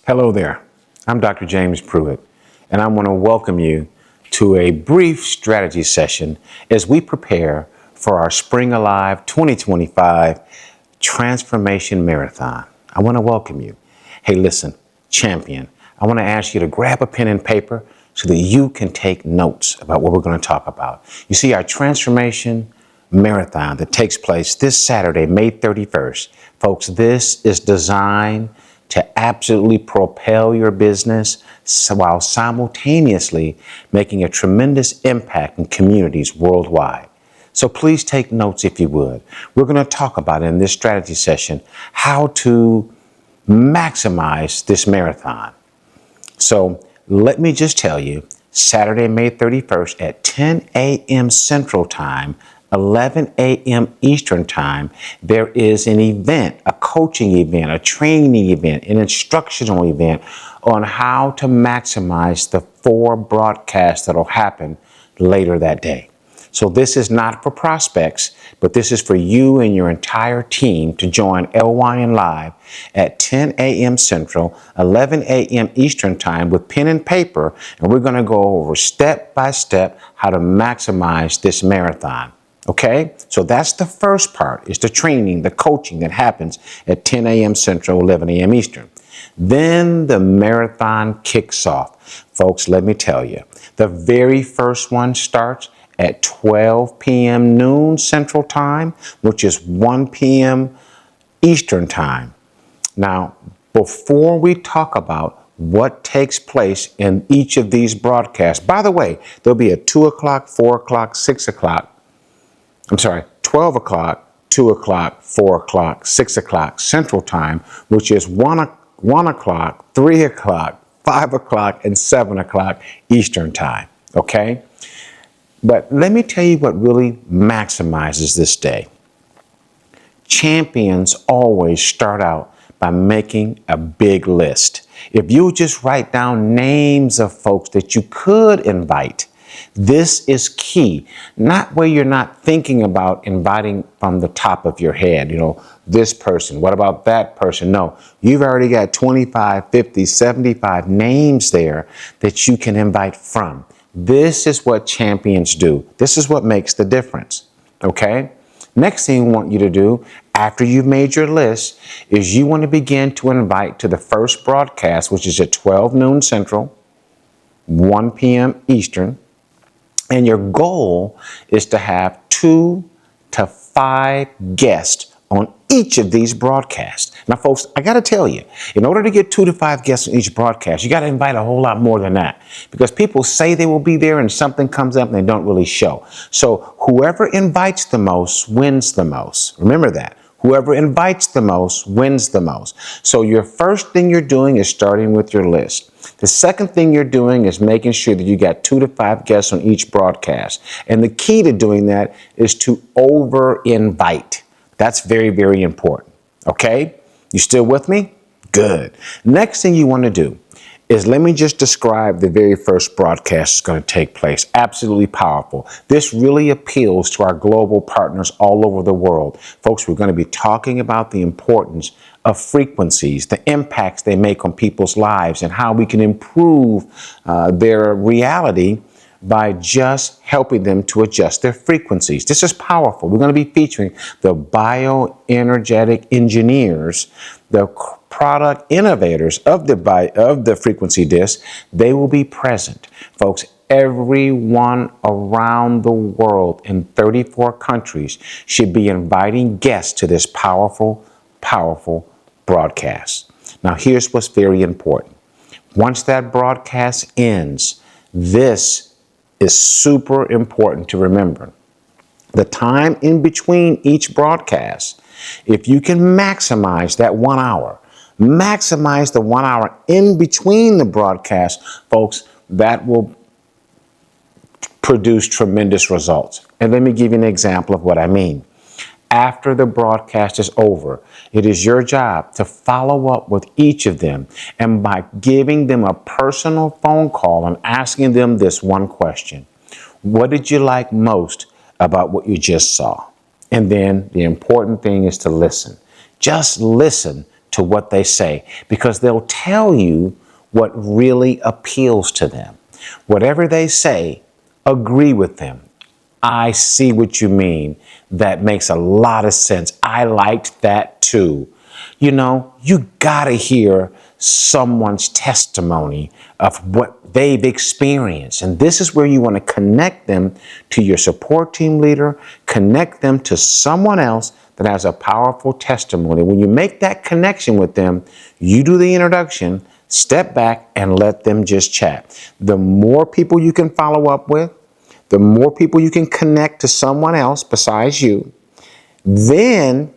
Hello there. I'm Dr. James Prewitt, and I want to welcome you to a brief strategy session as we prepare for our Spring Alive 2025 Transformation Marathon. I want to welcome you. Hey, listen, champion, I want to ask you to grab a pen and paper so that you can take notes about what we're going to talk about. You see, our Transformation Marathon that takes place this Saturday, May 31st. Folks, this is designed to absolutely propel your business while simultaneously making a tremendous impact in communities worldwide. So please take notes if you would. We're going to talk about in this strategy session how to maximize this marathon. So let me just tell you, Saturday, May 31st at 10 a.m. Central Time, 11 a.m. Eastern Time, there is an event, a coaching event, a training event, an instructional event on how to maximize the 4 broadcasts that will happen later that day. So this is not for prospects, but this is for you and your entire team to join LYN Live at 10 a.m. Central, 11 a.m. Eastern Time with pen and paper, and we're going to go over step by step how to maximize this marathon. Okay, so that's the first part, is the training, the coaching that happens at 10 a.m. Central, 11 a.m. Eastern. Then the marathon kicks off. Folks, let me tell you, the very first one starts at 12 p.m. noon Central Time, which is 1 p.m. Eastern Time. Now, before we talk about what takes place in each of these broadcasts, by the way, there'll be a 2 o'clock, 4 o'clock, 6 o'clock, 12 o'clock, 2 o'clock, 4 o'clock, 6 o'clock Central Time, which is 1 o'clock, 3 o'clock, 5 o'clock, and 7 o'clock Eastern Time, okay? But let me tell you what really maximizes this day. Champions always start out by making a big list. If you just write down names of folks that you could invite, this is key. Not where you're not thinking about inviting from the top of your head, this person, what about that person? No, you've already got 25, 50, 75 names there that you can invite from. This is what champions do. This is what makes the difference, okay? Next thing I want you to do after you've made your list is you want to begin to invite to the first broadcast, which is at 12 noon Central, 1 p.m. Eastern. And your goal is to have 2 to 5 guests on each of these broadcasts. Now, folks, I got to tell you, in order to get 2 to 5 guests on each broadcast, you got to invite a whole lot more than that, because people say they will be there and something comes up and they don't really show. So whoever invites the most wins the most. Remember that. Whoever invites the most wins the most. So your first thing you're doing is starting with your list. The second thing you're doing is making sure that you got 2 to 5 guests on each broadcast. And the key to doing that is to over-invite. That's very, very important. Okay? You still with me? Good. Next thing you want to do is, let me just describe the very first broadcast that's going to take place. Absolutely powerful. This really appeals to our global partners all over the world. Folks, we're going to be talking about the importance of frequencies, the impacts they make on people's lives, and how we can improve their reality by just helping them to adjust their frequencies. This is powerful. We're going to be featuring the bioenergetic engineers, the product innovators of the frequency disc. They will be present. Folks, everyone around the world in 34 countries should be inviting guests to this powerful, powerful broadcast. Now, here's what's very important. Once that broadcast ends, this is super important to remember. The time in between each broadcast, if you can maximize that 1 hour, maximize the 1 hour in between the broadcast, folks, that will produce tremendous results. And let me give you an example of what I mean. After the broadcast is over, it is your job to follow up with each of them, and by giving them a personal phone call and asking them this one question: what did you like most about what you just saw? And then the important thing is to listen. Just listen to what they say, because they'll tell you what really appeals to them. Whatever they say, agree with them. I see what you mean. That makes a lot of sense. I liked that too. You know, you gotta hear someone's testimony of what they've experienced. And this is where you want to connect them to your support team leader, connect them to someone else that has a powerful testimony. When you make that connection with them, you do the introduction, step back, and let them just chat. The more people you can follow up with, the more people you can connect to someone else besides you, then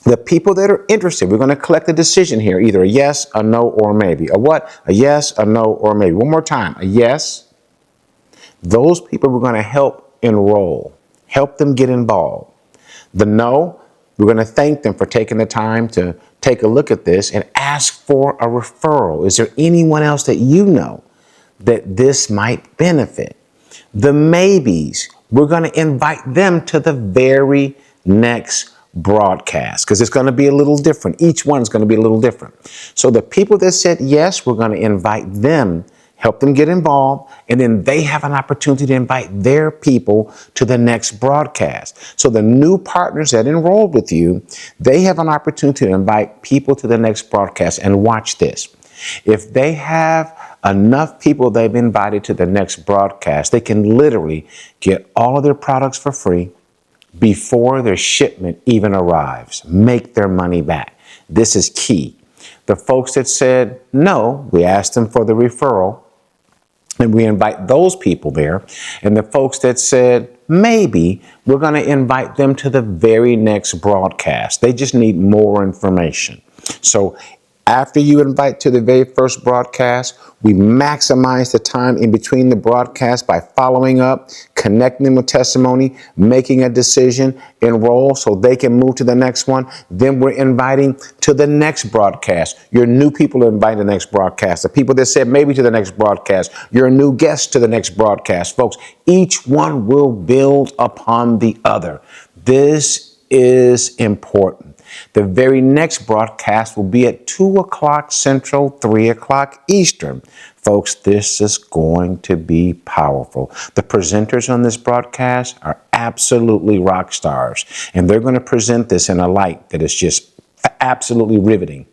the people that are interested, we're going to collect a decision here, either a yes, a no, or a maybe. A what? A yes, a no, or a maybe. One more time. A yes. Those people we're going to help enroll, help them get involved. The no, we're going to thank them for taking the time to take a look at this and ask for a referral. Is there anyone else that you know that this might benefit? The maybes, we're going to invite them to the very next broadcast, because it's going to be a little different. Each one's going to be a little different. So the people that said yes, we're going to invite them, help them get involved, and then they have an opportunity to invite their people to the next broadcast. So the new partners that enrolled with you, they have an opportunity to invite people to the next broadcast. And watch this. If they have enough people they've invited to the next broadcast, they can literally get all of their products for free before their shipment even arrives. Make their money back. This is key. The folks that said no, we asked them for the referral, and we invite those people there. And the folks that said maybe, we're going to invite them to the very next broadcast. They just need more information. So after you invite to the very first broadcast, we maximize the time in between the broadcasts by following up, connecting them with testimony, making a decision, enroll so they can move to the next one. Then we're inviting to the next broadcast. Your new people are invited to the next broadcast. The people that said maybe to the next broadcast, your new guests to the next broadcast. Folks, each one will build upon the other. This is important. The very next broadcast will be at 2 o'clock Central, 3 o'clock Eastern. Folks, this is going to be powerful. The presenters on this broadcast are absolutely rock stars, and they're going to present this in a light that is just absolutely riveting.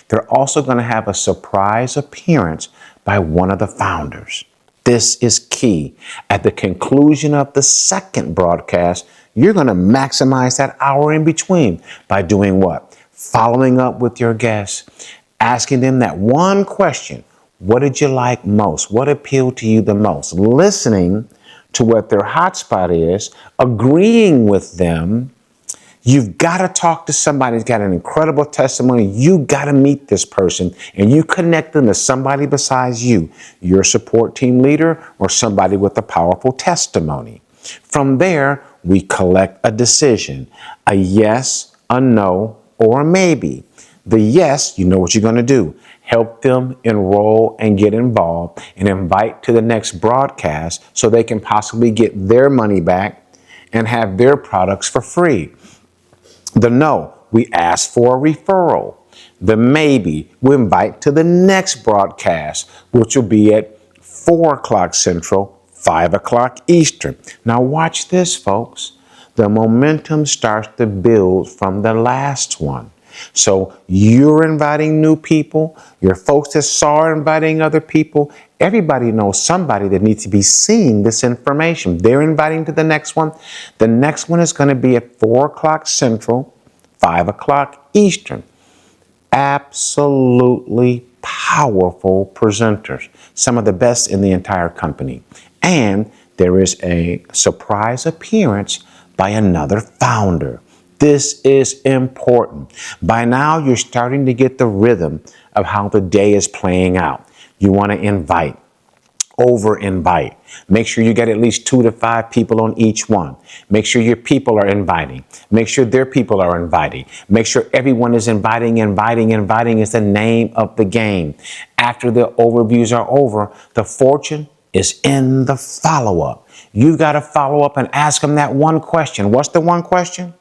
They're also going to have a surprise appearance by one of the founders. This is key. At the conclusion of the second broadcast, you're going to maximize that hour in between by doing what? Following up with your guests, asking them that one question. What did you like most? What appealed to you the most? Listening to what their hotspot is, agreeing with them. You've got to talk to somebody who's got an incredible testimony. You got to meet this person, and you connect them to somebody besides you, your support team leader or somebody with a powerful testimony. From there, we collect a decision, a yes, a no, or a maybe. The yes, you know what you're going to do. Help them enroll and get involved and invite to the next broadcast so they can possibly get their money back and have their products for free. The no, we ask for a referral. The maybe, we invite to the next broadcast, which will be at 4 o'clock Central, 5 o'clock Eastern. Now watch this, folks. The momentum starts to build from the last one. So you're inviting new people. Your folks that saw are inviting other people. Everybody knows somebody that needs to be seeing this information. They're inviting to the next one. The next one is going to be at 4 o'clock Central, 5 o'clock Eastern. Absolutely powerful presenters. Some of the best in the entire company. And there is a surprise appearance by another founder. This is important. By now, you're starting to get the rhythm of how the day is playing out. You want to invite, over-invite. Make sure you get at least 2 to 5 people on each one. Make sure your people are inviting. Make sure their people are inviting. Make sure everyone is inviting. Inviting is the name of the game. After the overviews are over, the fortune is in the follow-up. You've got to follow up and ask them that one question. What's the one question?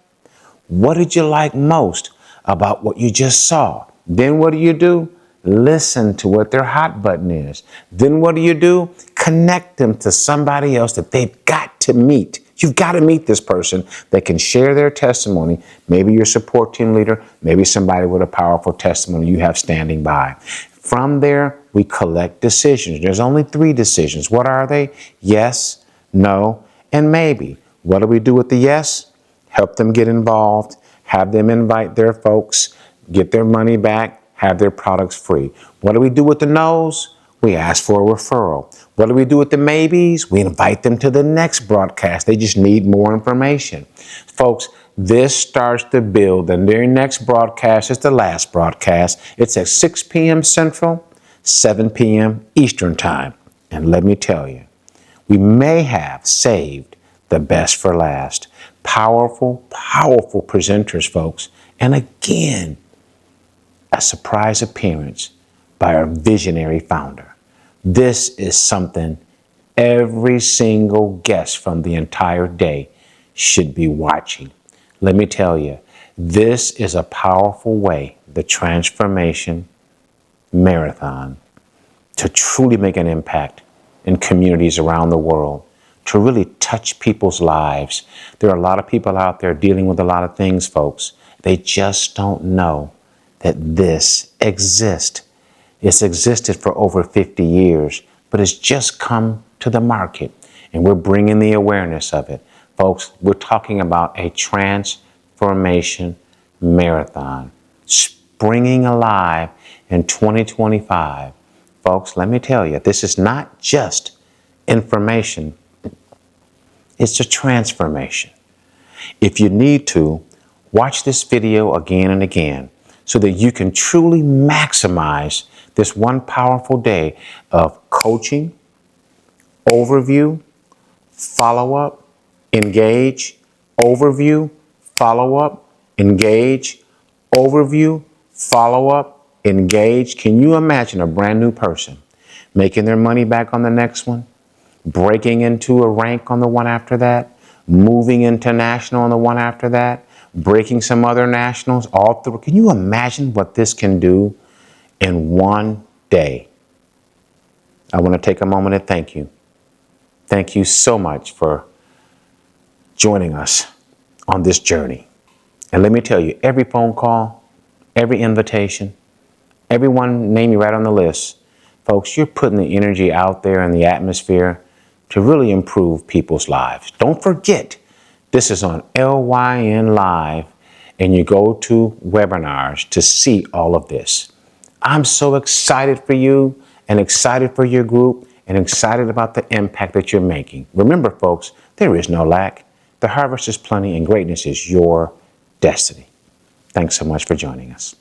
What did you like most about what you just saw? Then what do? Listen to what their hot button is. Then what do? Connect them to somebody else that they've got to meet. You've got to meet this person that can share their testimony. Maybe your support team leader, maybe somebody with a powerful testimony you have standing by. From there, we collect decisions. There's only 3 decisions. What are they? Yes, no, and maybe. What do we do with the yes? Help them get involved, have them invite their folks, get their money back, have their products free. What do we do with the no's? We ask for a referral. What do we do with the maybes? We invite them to the next broadcast. They just need more information. Folks, this starts to build, and their next broadcast is the last broadcast. It's at 6 p.m. Central, 7 p.m. Eastern Time. And let me tell you, we may have saved the best for last. Powerful, powerful presenters, folks. And again, a surprise appearance by our visionary founder. This is something every single guest from the entire day should be watching. Let me tell you, this is a powerful way, the transformation marathon, to truly make an impact in communities around the world, to really touch people's lives. There are a lot of people out there dealing with a lot of things, folks. They just don't know that this exists. It's existed for over 50 years, but it's just come to the market, and we're bringing the awareness of it. Folks, we're talking about a transformation marathon, springing alive in 2025. Folks, let me tell you, this is not just information. It's a transformation. If you need to, watch this video again and again so that you can truly maximize this one powerful day of coaching, overview, follow-up, engage, overview, follow-up, engage, overview, follow-up, engage. Can you imagine a brand new person making their money back on the next one, breaking into a rank on the one after that, moving international on the one after that, breaking some other nationals all through? Can you imagine what this can do in one day? I want to take a moment and thank you. Thank you so much for joining us on this journey. And let me tell you, every phone call, every invitation, everyone name you right on the list, folks, you're putting the energy out there in the atmosphere to really improve people's lives. Don't forget, this is on LYN Live, and you go to webinars to see all of this. I'm so excited for you and excited for your group and excited about the impact that you're making. Remember, folks, there is no lack. The harvest is plenty and greatness is your destiny. Thanks so much for joining us.